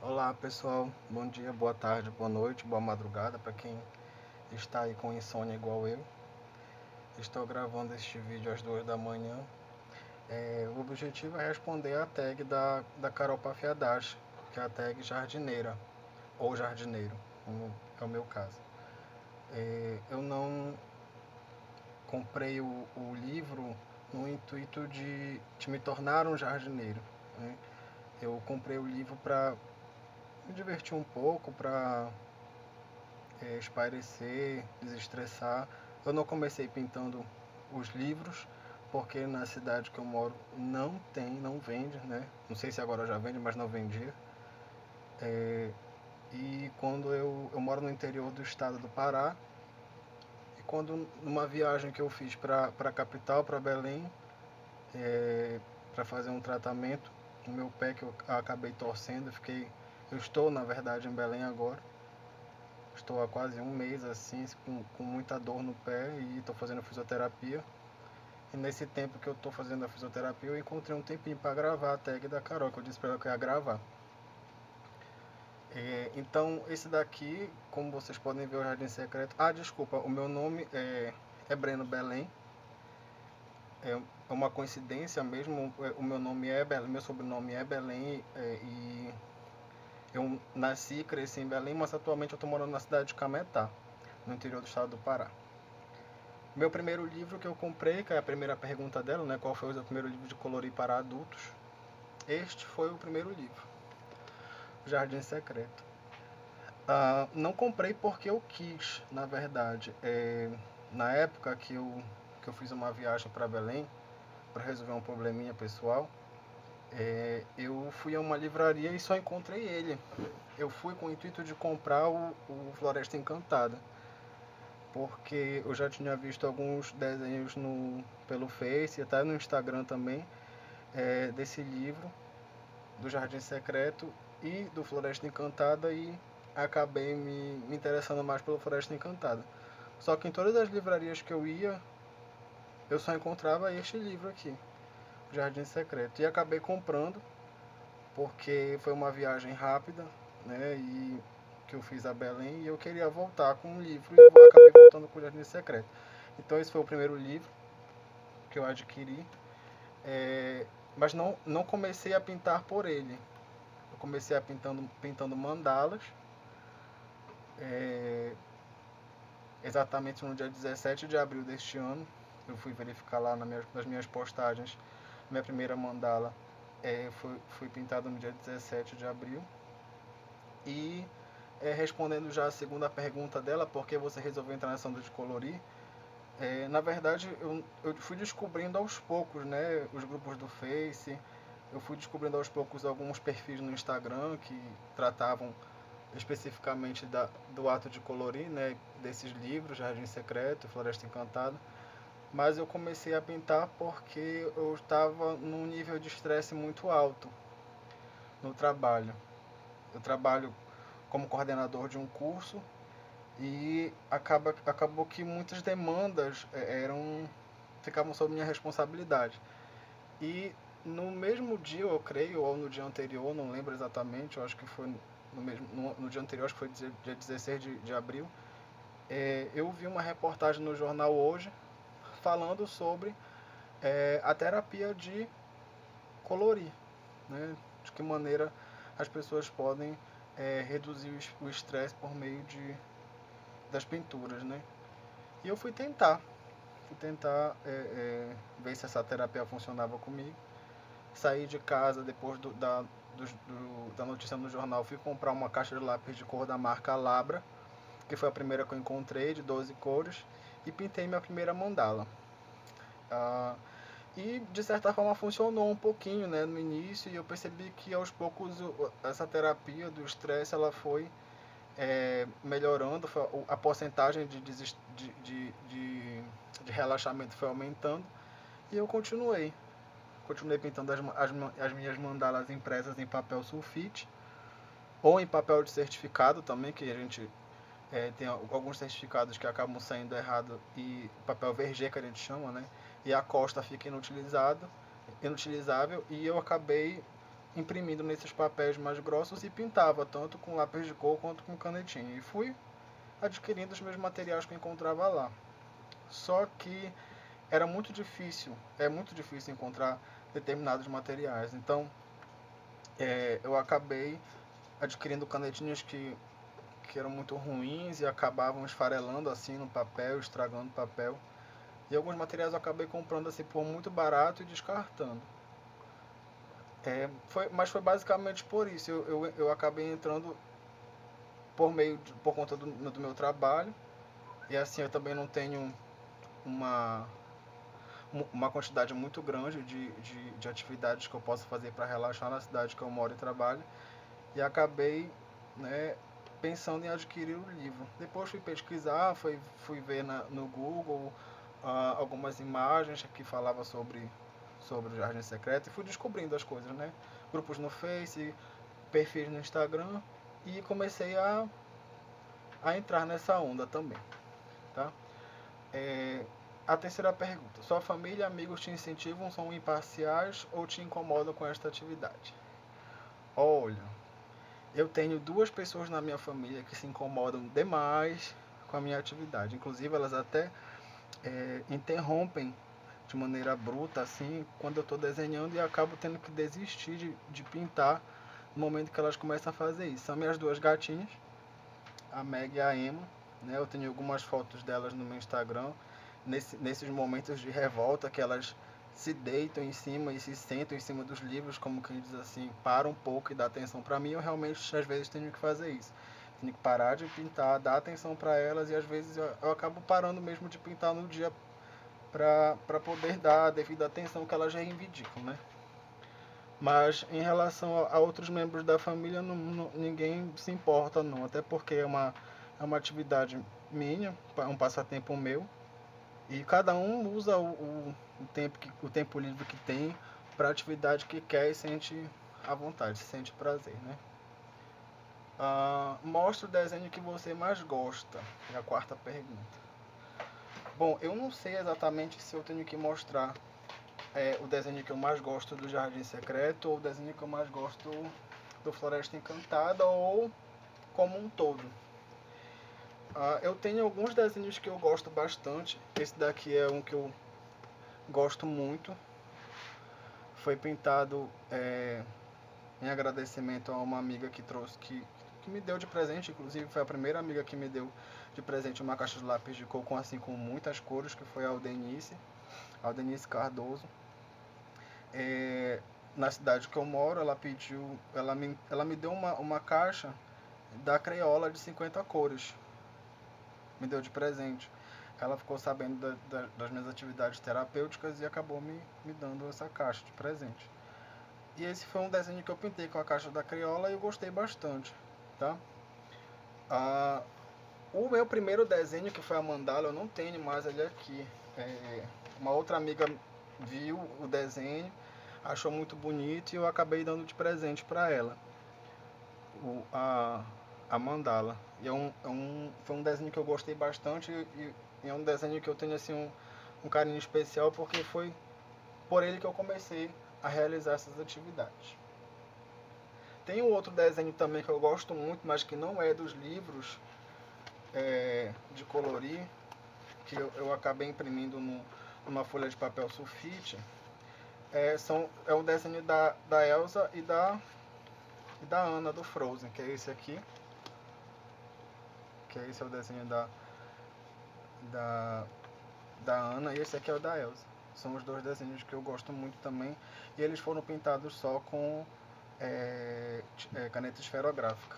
Olá pessoal, bom dia, boa tarde, boa noite, boa madrugada para quem está aí com insônia igual eu. Estou gravando este vídeo às 2 da manhã. O objetivo é responder a tag da Carol Pafiadashi, que é a tag jardineira, ou jardineiro, como é o meu caso. Eu não comprei o livro no intuito de me tornar um jardineiro, né? Eu comprei o livro para me divertir um pouco, para espairecer, desestressar. Eu não comecei pintando os livros, porque na cidade que eu moro não vende, né? Não sei se agora já vende, mas não vendia. E quando eu moro no interior do estado do Pará, e quando numa viagem que eu fiz para a capital, para Belém, para fazer um tratamento no meu pé que eu acabei torcendo, eu estou na verdade em Belém agora. Estou há quase um mês assim, com muita dor no pé e estou fazendo fisioterapia. E nesse tempo que eu estou fazendo a fisioterapia, eu encontrei um tempinho para gravar a tag da Carol, que eu disse para ela que eu ia gravar. Então, esse daqui, como vocês podem ver, o Jardim Secreto. Ah, desculpa, o meu nome é Breno Belém. É uma coincidência mesmo, o meu nome é Belém, meu sobrenome é Belém, e eu nasci e cresci em Belém, mas atualmente eu estou morando na cidade de Cametá, no interior do estado do Pará. Meu primeiro livro que eu comprei, que é a primeira pergunta dela, né? Qual foi o seu primeiro livro de colorir para adultos? Este foi o primeiro livro, Jardim Secreto. Não comprei porque eu quis, na verdade. Na época que eu fiz uma viagem para Belém, para resolver um probleminha pessoal, eu fui a uma livraria e só encontrei ele. Eu fui com o intuito de comprar o Floresta Encantada, porque eu já tinha visto alguns desenhos pelo Face e até no Instagram também, desse livro, do Jardim Secreto e do Floresta Encantada, e acabei me interessando mais pelo Floresta Encantada. Só que em todas as livrarias que eu ia, eu só encontrava este livro aqui, Jardim Secreto. E acabei comprando, porque foi uma viagem rápida, né? E que eu fiz a Belém e eu queria voltar com um livro e eu acabei voltando com o Jardim Secreto. Então esse foi o primeiro livro que eu adquiri, mas não comecei a pintar por ele. Eu comecei a pintando mandalas, exatamente no dia 17 de abril deste ano. Eu fui verificar lá nas minhas postagens. Minha primeira mandala foi pintada no dia 17 de abril. E respondendo já a segunda pergunta dela, por que você resolveu entrar nessa onda de colorir? Na verdade, eu fui descobrindo aos poucos, né, os grupos do Face. Eu fui descobrindo aos poucos alguns perfis no Instagram que tratavam especificamente do ato de colorir, né, desses livros, Jardim Secreto, Floresta Encantada. Mas eu comecei a pintar porque eu estava num nível de estresse muito alto no trabalho. Eu trabalho como coordenador de um curso e acabou que muitas demandas ficavam sob minha responsabilidade. E no mesmo dia, eu creio, ou no dia anterior, não lembro exatamente, eu acho que foi no dia anterior, acho que foi dia 16 de abril, eu vi uma reportagem no jornal Hoje falando sobre a terapia de colorir, né? De que maneira as pessoas podem reduzir o estresse por meio das pinturas, né? E eu fui tentar ver se essa terapia funcionava comigo. Saí de casa depois da notícia no jornal, fui comprar uma caixa de lápis de cor da marca Labra, que foi a primeira que eu encontrei, de 12 cores, e pintei minha primeira mandala. E de certa forma funcionou um pouquinho, né, no início, e eu percebi que aos poucos essa terapia do estresse ela foi melhorando, a porcentagem de relaxamento foi aumentando, e eu continuei pintando as minhas mandalas impressas em papel sulfite ou em papel de certificado também, que a gente tem alguns certificados que acabam saindo errado, e papel vergê que a gente chama, né? E a costa fica inutilizável, e eu acabei imprimindo nesses papéis mais grossos e pintava, tanto com lápis de cor quanto com canetinha. E fui adquirindo os meus materiais que eu encontrava lá. Só que era muito difícil, é muito difícil encontrar determinados materiais. Então, eu acabei adquirindo canetinhas que eram muito ruins e acabavam esfarelando assim no papel, estragando o papel. E alguns materiais eu acabei comprando assim por muito barato e descartando. Mas foi basicamente por isso. Eu acabei entrando por conta do meu trabalho. E assim eu também não tenho uma quantidade muito grande de atividades que eu posso fazer para relaxar na cidade que eu moro e trabalho. E acabei, né, pensando em adquirir o livro. Depois fui pesquisar, fui ver no Google algumas imagens que falavam sobre o Jardim Secreto e fui descobrindo as coisas, né? Grupos no Face, perfis no Instagram e comecei a entrar nessa onda também, tá? A terceira pergunta: sua família e amigos te incentivam, são imparciais ou te incomodam com esta atividade? Olha, eu tenho duas pessoas na minha família que se incomodam demais com a minha atividade. Inclusive, elas até interrompem de maneira bruta, assim, quando eu estou desenhando e acabo tendo que desistir de pintar no momento que elas começam a fazer isso. São minhas duas gatinhas, a Meg e a Emma, né? Eu tenho algumas fotos delas no meu Instagram, nesses momentos de revolta que elas se deitam em cima e se sentam em cima dos livros, como quem diz assim, para um pouco e dá atenção para mim. Eu realmente às vezes tenho que fazer isso. Tenho que parar de pintar, dar atenção para elas e às vezes eu acabo parando mesmo de pintar no dia para poder dar a devida atenção que elas reivindicam, né? Mas em relação a outros membros da família, ninguém se importa não, até porque é uma atividade minha, um passatempo meu, e cada um usa o tempo livre que tem para a atividade que quer e sente à vontade, sente prazer, né? Mostra o desenho que você mais gosta, é a quarta pergunta. Bom, eu não sei exatamente se eu tenho que mostrar o desenho que eu mais gosto do Jardim Secreto ou o desenho que eu mais gosto do Floresta Encantada ou como um todo. Eu tenho alguns desenhos que eu gosto bastante. Esse daqui é um que eu gosto muito. Foi pintado em agradecimento a uma amiga que trouxe, que me deu de presente, inclusive foi a primeira amiga que me deu de presente uma caixa de lápis de cor assim com muitas cores, que foi a Aldenice Cardoso. Na cidade que eu moro, ela me deu uma caixa da Crayola de 50 cores, me deu de presente. Ela ficou sabendo das minhas atividades terapêuticas e acabou me dando essa caixa de presente. E esse foi um desenho que eu pintei com a caixa da Crayola e eu gostei bastante, tá? O meu primeiro desenho, que foi a mandala, eu não tenho mais ele aqui. Uma outra amiga viu o desenho, achou muito bonito e eu acabei dando de presente para ela a mandala. E foi um desenho que eu gostei bastante e é um desenho que eu tenho assim um carinho especial porque foi por ele que eu comecei a realizar essas atividades. Tem um outro desenho também que eu gosto muito, mas que não é dos livros de colorir, que eu acabei imprimindo numa folha de papel sulfite. É um desenho da Elsa e da Anna do Frozen, que é esse aqui. Que esse é o desenho da Anna e esse aqui é o da Elsa. São os dois desenhos que eu gosto muito também. E eles foram pintados só com caneta esferográfica.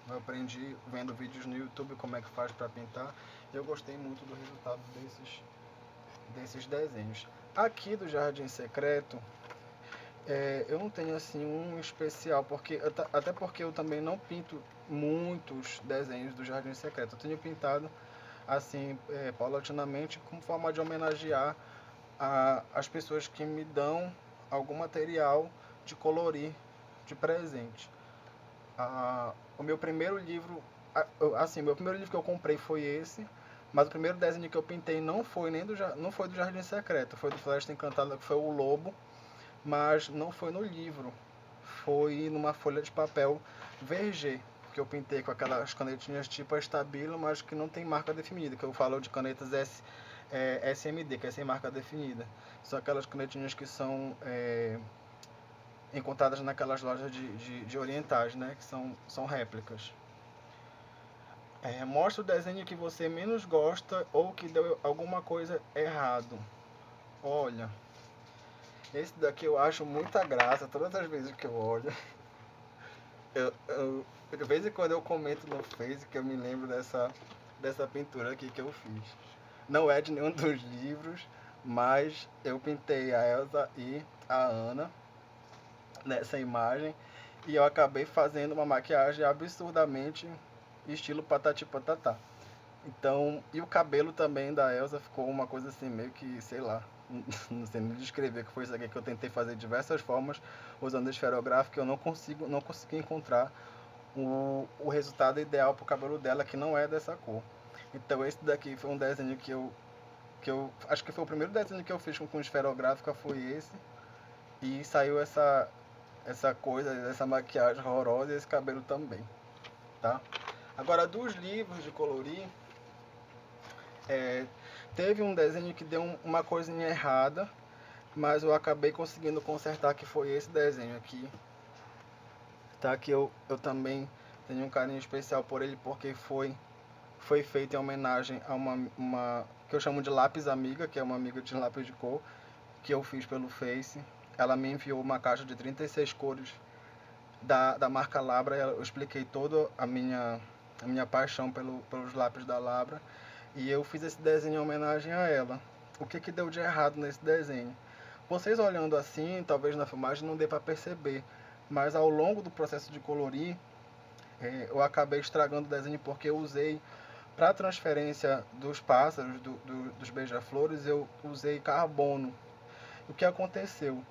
Eu aprendi vendo vídeos no YouTube como é que faz para pintar. E eu gostei muito do resultado desses desenhos. Aqui do Jardim Secreto, eu não tenho assim um especial, até porque eu também não pinto muitos desenhos do Jardim Secreto. Eu tenho pintado assim paulatinamente como forma de homenagear as pessoas que me dão algum material de colorir de presente. O meu primeiro livro, meu primeiro livro que eu comprei foi esse, mas o primeiro desenho que eu pintei não foi do Jardim Secreto, foi do Floresta Encantada, que foi o Lobo, mas não foi no livro. foi numa folha de papel VG, que eu pintei com aquelas canetinhas tipo a Stabilo, mas que não tem marca definida, que eu falo de canetas SMD, que é sem marca definida. São aquelas canetinhas que são encontradas naquelas lojas de orientais, né, que são réplicas. Mostra o desenho que você menos gosta ou que deu alguma coisa errado. Olha, esse daqui eu acho muita graça, todas as vezes que eu olho. De vez em quando eu comento no Face que eu me lembro dessa pintura aqui que eu fiz. Não é de nenhum dos livros, mas eu pintei a Elsa e a Anna nessa imagem e eu acabei fazendo uma maquiagem absurdamente estilo patati patatá. Então, e o cabelo também da Elsa ficou uma coisa assim, meio que, sei lá, não sei nem descrever, que foi isso aqui que eu tentei fazer de diversas formas, usando esferográfico, eu não consegui encontrar o resultado ideal para o cabelo dela, que não é dessa cor. Então esse daqui foi um desenho que eu acho que foi o primeiro desenho que eu fiz com esferográfica, foi esse, e saiu essa coisa, essa maquiagem horrorosa e esse cabelo também, tá? Agora, dos livros de colorir, teve um desenho que deu uma coisinha errada, mas eu acabei conseguindo consertar, que foi esse desenho aqui, tá? Que eu também tenho um carinho especial por ele, porque foi feito em homenagem a uma que eu chamo de lápis amiga, que é uma amiga de lápis de cor, que eu fiz pelo Face. Ela me enviou uma caixa de 36 cores da marca Labra. Eu expliquei toda a minha paixão pelos lápis da Labra, e eu fiz esse desenho em homenagem a ela. O que deu de errado nesse desenho? Vocês olhando assim, talvez na filmagem não dê para perceber, mas ao longo do processo de colorir, eu acabei estragando o desenho, porque eu usei, para a transferência dos pássaros, dos beija-flores, eu usei carbono. O que aconteceu?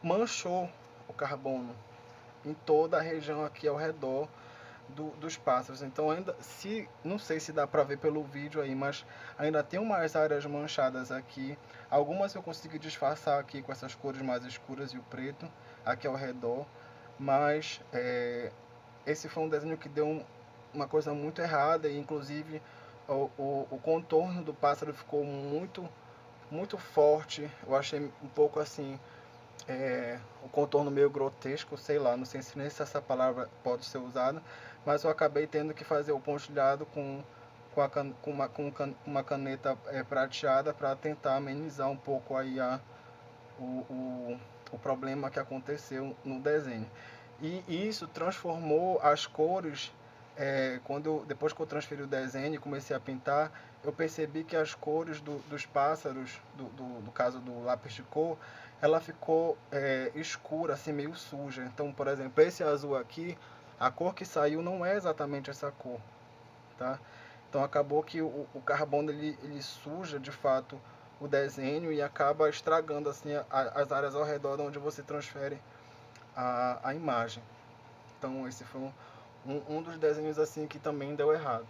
Manchou o carbono em toda a região aqui ao redor dos pássaros. Então ainda, não sei se dá para ver pelo vídeo aí, mas ainda tem umas áreas manchadas aqui. Algumas eu consegui disfarçar aqui com essas cores mais escuras e o preto aqui ao redor, mas esse foi um desenho que deu uma coisa muito errada, e inclusive o contorno do pássaro ficou muito forte. Eu achei um pouco assim, o contorno meio grotesco, sei lá, não sei nem se essa palavra pode ser usada, mas eu acabei tendo que fazer o pontilhado com uma caneta prateada, para tentar amenizar um pouco aí o problema que aconteceu no desenho. E isso transformou as cores. Depois que eu transferi o desenho e comecei a pintar, eu percebi que as cores dos pássaros, do caso do lápis de cor, ela ficou escura, assim, meio suja. Então, por exemplo, esse azul aqui, a cor que saiu não é exatamente essa cor, tá? Então acabou que o carbono ele suja de fato o desenho e acaba estragando assim as áreas ao redor de onde você transfere a imagem. Então esse foi um dos desenhos assim que também deu errado.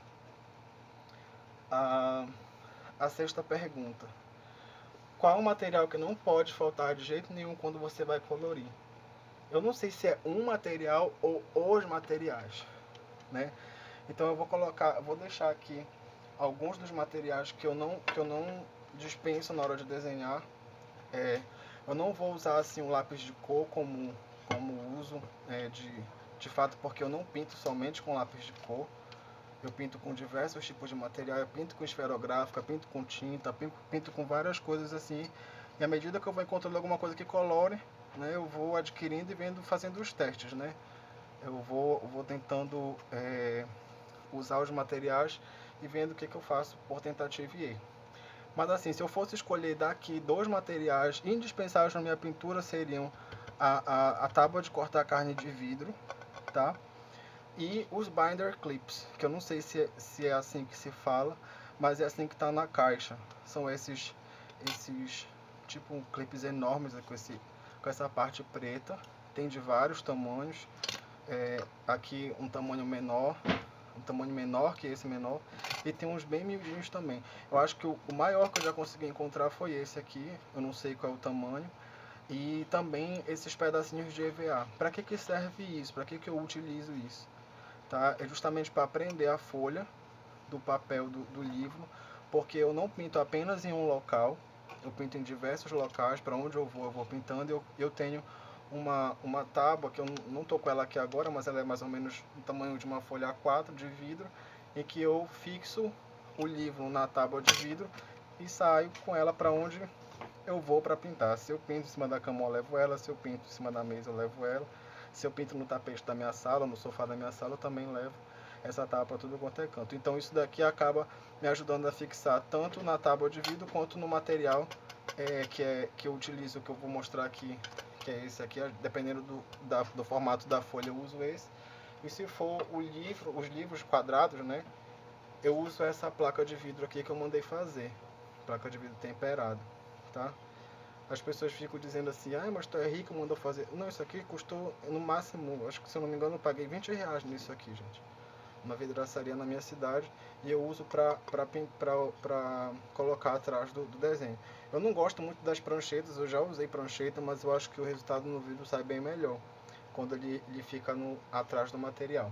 A sexta pergunta: qual o material que não pode faltar de jeito nenhum quando você vai colorir? Eu não sei se é um material ou os materiais, né? Então eu vou deixar aqui alguns dos materiais que eu não dispenso na hora de desenhar. Eu não vou usar assim um lápis de cor como uso de fato, porque eu não pinto somente com lápis de cor. Eu pinto com diversos tipos de material, eu pinto com esferográfica, pinto com tinta, pinto com várias coisas assim. E à medida que eu vou encontrando alguma coisa que colore, né, eu vou adquirindo e fazendo os testes, né? Eu vou tentando usar os materiais e vendo o que eu faço por tentativa e erro. Mas assim, se eu fosse escolher daqui 2 materiais indispensáveis na minha pintura, seriam a tábua de cortar carne de vidro, tá? E os binder clips, que eu não sei se é assim que se fala, mas é assim que está na caixa. São esses tipo clips enormes com essa parte preta. Tem de vários tamanhos. Aqui um tamanho menor que esse menor, e tem uns bem miudinhos também. Eu acho que o maior que eu já consegui encontrar foi esse aqui, eu não sei qual é o tamanho. E também esses pedacinhos de EVA. Para que serve isso? Para que eu utilizo isso? Tá? É justamente para prender a folha do papel do livro, porque eu não pinto apenas em um local, eu pinto em diversos locais. Para onde eu vou pintando. Eu tenho uma tábua, que eu não estou com ela aqui agora, mas ela é mais ou menos do tamanho de uma folha A4 de vidro, em que eu fixo o livro na tábua de vidro e saio com ela para onde eu vou para pintar. Se eu pinto em cima da cama, eu levo ela. Se eu pinto em cima da mesa, eu levo ela. Se eu pinto no tapete da minha sala, no sofá da minha sala, eu também levo essa tábua para tudo quanto é canto. Então isso daqui acaba me ajudando a fixar tanto na tábua de vidro quanto no material que eu utilizo, que eu vou mostrar aqui, que é esse aqui. Dependendo do formato da folha, eu uso esse. E se for os livros quadrados, né, eu uso essa placa de vidro aqui que eu mandei fazer, placa de vidro temperado, tá? As pessoas ficam dizendo assim, ah, mas tu é rico, mandou fazer. Não, isso aqui custou no máximo, acho que se eu não me engano, eu paguei R$ 20 nisso aqui, gente. Uma vidraçaria na minha cidade, e eu uso pra colocar atrás do desenho. Eu não gosto muito das pranchetas, eu já usei prancheta, mas eu acho que o resultado no vídeo sai bem melhor quando ele fica atrás do material.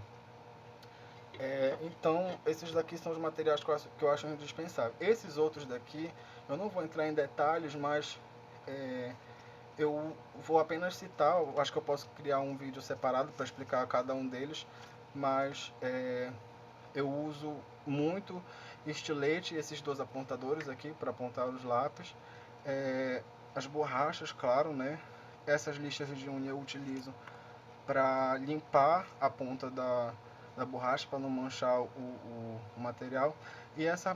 Então, esses daqui são os materiais que eu acho indispensável. Esses outros daqui, eu não vou entrar em detalhes, mas eu vou apenas citar. Eu acho que eu posso criar um vídeo separado para explicar cada um deles, mas eu uso muito estilete, esses dois apontadores aqui para apontar os lápis, as borrachas, claro, né? Essas lixas de unha eu utilizo para limpar a ponta da borracha, para não manchar o material. E essa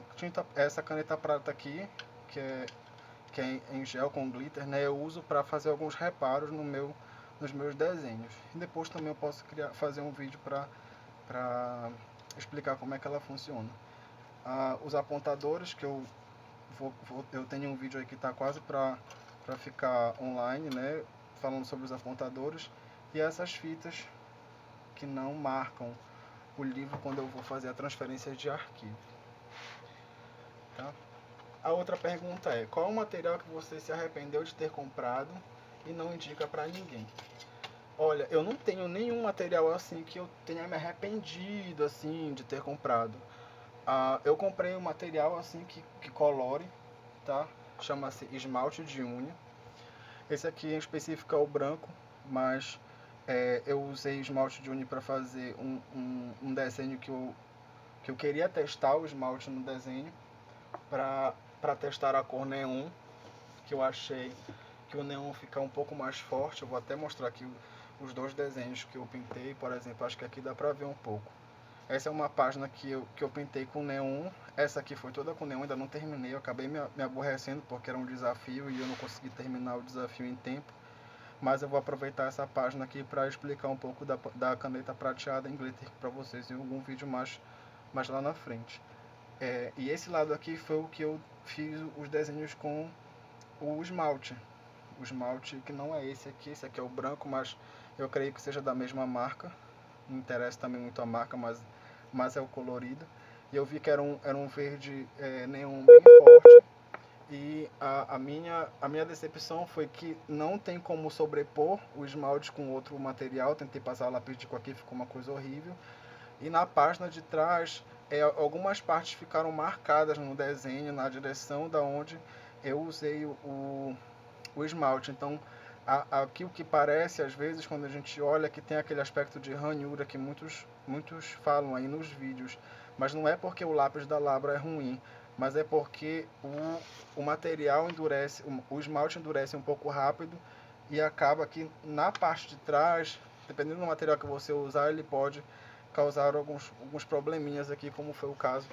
caneta prata aqui, que é em gel com glitter, né, eu uso para fazer alguns reparos nos meus desenhos. E depois também eu posso fazer um vídeo para explicar como é que ela funciona. Os apontadores, que eu tenho um vídeo aí que está quase para ficar online, né, falando sobre os apontadores. E essas fitas que não marcam o livro quando eu vou fazer a transferência de arquivo. Tá? A outra pergunta é, qual o material que você se arrependeu de ter comprado e não indica para ninguém? Olha, eu não tenho nenhum material assim que eu tenha me arrependido assim de ter comprado. Eu comprei um material assim que colore, tá? Chama-se esmalte de unha. Esse aqui em específico é o branco, mas eu usei esmalte de unha para fazer um desenho que eu queria testar o esmalte no desenho, para testar a cor neon, que eu achei que o neon fica um pouco mais forte. Eu vou até mostrar aqui os dois desenhos que eu pintei, por exemplo, acho que aqui dá para ver um pouco. Essa é uma página que eu pintei com neon, essa aqui foi toda com neon, ainda não terminei, eu acabei me aborrecendo porque era um desafio e eu não consegui terminar o desafio em tempo. Mas eu vou aproveitar essa página aqui para explicar um pouco da caneta prateada em glitter para vocês em algum vídeo mais lá na frente. E esse lado aqui foi o que eu fiz os desenhos com o esmalte. O esmalte que não é esse aqui é o branco, mas eu creio que seja da mesma marca. Não interessa também muito a marca, mas é o colorido. E eu vi que era um verde neon bem forte. E a minha decepção foi que não tem como sobrepor o esmalte com outro material. Tentei passar lápis de cor aqui, ficou uma coisa horrível. E na página de trás, algumas partes ficaram marcadas no desenho, na direção da onde eu usei o esmalte. Então, aqui o que parece, às vezes, quando a gente olha, que tem aquele aspecto de ranhura que muitos falam aí nos vídeos. Mas não é porque o lápis da Labra é ruim, mas é porque o material endurece, o esmalte endurece um pouco rápido e acaba que na parte de trás, dependendo do material que você usar, ele pode causar alguns probleminhas aqui, como foi o caso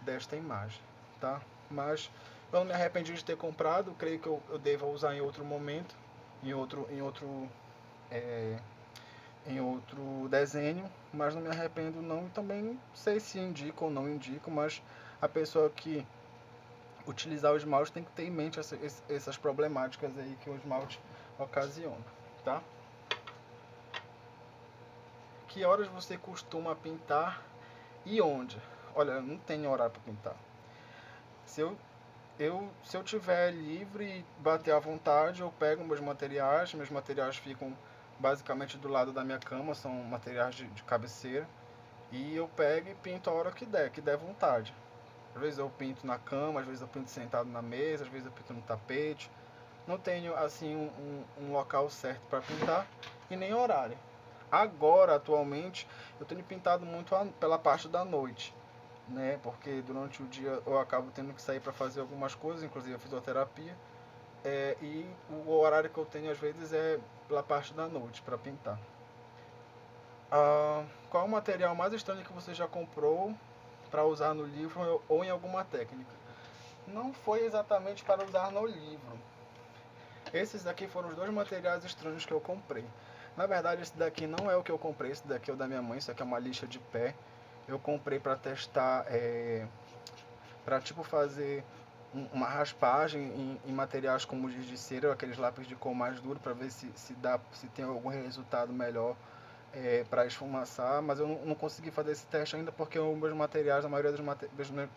desta imagem, tá? Mas eu não me arrependi de ter comprado, creio que eu deva usar em outro momento, em outro desenho, mas não me arrependo não, e também sei se indico ou não indico, mas a pessoa que utilizar o esmalte tem que ter em mente essas problemáticas aí que o esmalte ocasiona, tá? Que horas você costuma pintar e onde? Olha, eu não tenho horário para pintar. Se eu se eu tiver livre e bater à vontade, eu pego meus materiais ficam basicamente do lado da minha cama, são materiais de cabeceira, e eu pego e pinto a hora que der vontade. Às vezes eu pinto na cama, às vezes eu pinto sentado na mesa, às vezes eu pinto no tapete. Não tenho assim um local certo para pintar e nem horário. Agora, atualmente, eu tenho pintado muito pela parte da noite, né? Porque durante o dia eu acabo tendo que sair para fazer algumas coisas, inclusive a fisioterapia. E o horário que eu tenho às vezes é pela parte da noite para pintar. Qual é o material mais estranho que você já comprou para usar no livro ou em alguma técnica? Não foi exatamente para usar no livro. Esses daqui foram os dois materiais estranhos que eu comprei. Na verdade, esse daqui não é o que eu comprei, esse daqui é o da minha mãe, isso aqui é uma lixa de pé. Eu comprei para testar, para tipo fazer uma raspagem em materiais como giz de cera, aqueles lápis de cor mais duro, para ver se tem algum resultado melhor para esfumaçar, mas eu não consegui fazer esse teste ainda porque os meus materiais, a maioria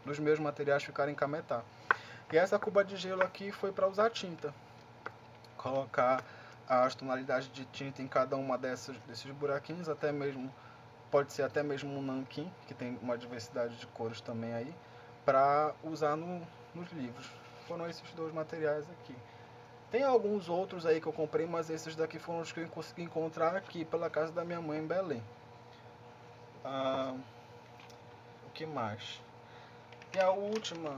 dos meus materiais ficaram em cametá. E essa cuba de gelo aqui foi para usar tinta, colocar as tonalidades de tinta em cada uma desses buraquinhos, até mesmo pode ser até mesmo um nanquim, que tem uma diversidade de cores também aí, para usar nos livros. Foram esses dois materiais aqui. Tem alguns outros aí que eu comprei, mas esses daqui foram os que eu consegui encontrar aqui pela casa da minha mãe em Belém. O que mais? E a última,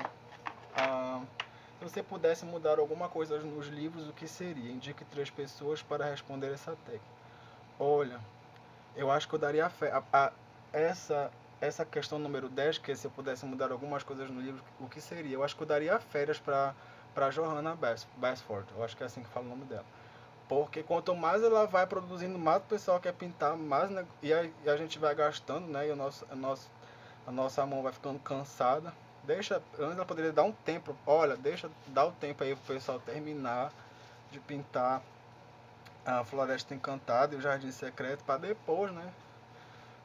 se você pudesse mudar alguma coisa nos livros, o que seria? Indique 3 pessoas para responder essa técnica. Olha, eu acho que eu daria essa questão número 10, que se eu pudesse mudar algumas coisas no livro, o que seria? Eu acho que eu daria férias para Johanna Basford, eu acho que é assim que fala o nome dela. Porque quanto mais ela vai produzindo, mais o pessoal quer pintar, mais, né, e a gente vai gastando, né, e a nossa mão vai ficando cansada. Antes ela poderia dar um tempo, olha, dar o tempo aí pro pessoal terminar de pintar a Floresta Encantada e o Jardim Secreto para depois, né?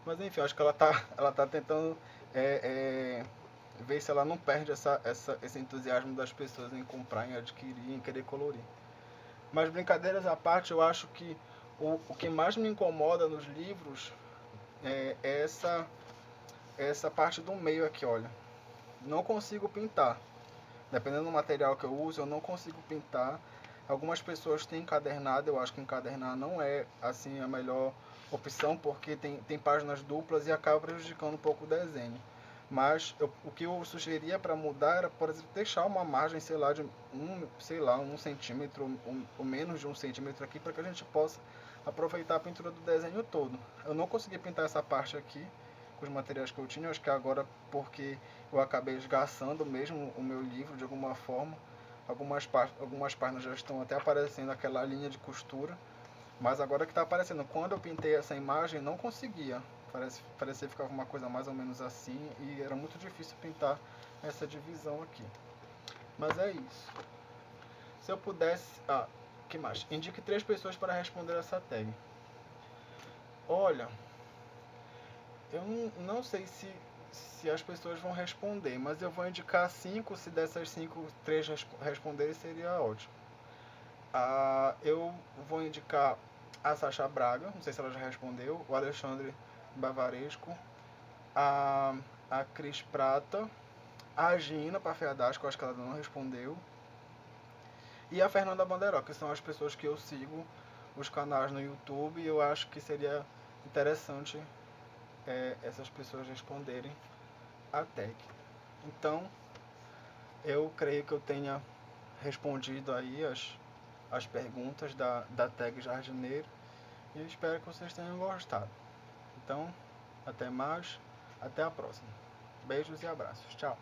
Mas enfim, acho que ela tá tentando ver se ela não perde esse entusiasmo das pessoas em comprar, em adquirir, em querer colorir. Mas brincadeiras à parte, eu acho que o que mais me incomoda nos livros é essa parte do meio aqui, olha. Não consigo pintar. Dependendo do material que eu uso, eu não consigo pintar. Algumas pessoas têm encadernado, eu acho que encadernar não é assim a melhor opção, porque tem páginas duplas e acaba prejudicando um pouco o desenho. Mas o que eu sugeria para mudar era, por exemplo, deixar uma margem, sei lá, de um centímetro ou menos de 1 centímetro aqui, para que a gente possa aproveitar a pintura do desenho todo. Eu não consegui pintar essa parte aqui com os materiais que eu tinha, acho que agora porque eu acabei esgaçando mesmo o meu livro de alguma forma. Algumas páginas já estão até aparecendo aquela linha de costura, mas agora que está aparecendo. Quando eu pintei essa imagem, não conseguia. Parecia que ficava uma coisa mais ou menos assim e era muito difícil pintar essa divisão aqui. Mas é isso. Se eu pudesse... que mais? Indique 3 pessoas para responder essa tag. Olha, eu não sei se as pessoas vão responder, mas eu vou indicar 5, se dessas 5, 3 responderem seria ótimo. Eu vou indicar a Sasha Braga, não sei se ela já respondeu, o Alexandre Bavaresco, a Cris Prata, a Gina Parfeadash, que eu acho que ela não respondeu, e a Fernanda Banderó, que são as pessoas que eu sigo, os canais no YouTube, e eu acho que seria interessante essas pessoas responderem a tag. Então, eu creio que eu tenha respondido aí as perguntas da tag Jardineiro e eu espero que vocês tenham gostado. Então, até mais, até a próxima. Beijos e abraços. Tchau.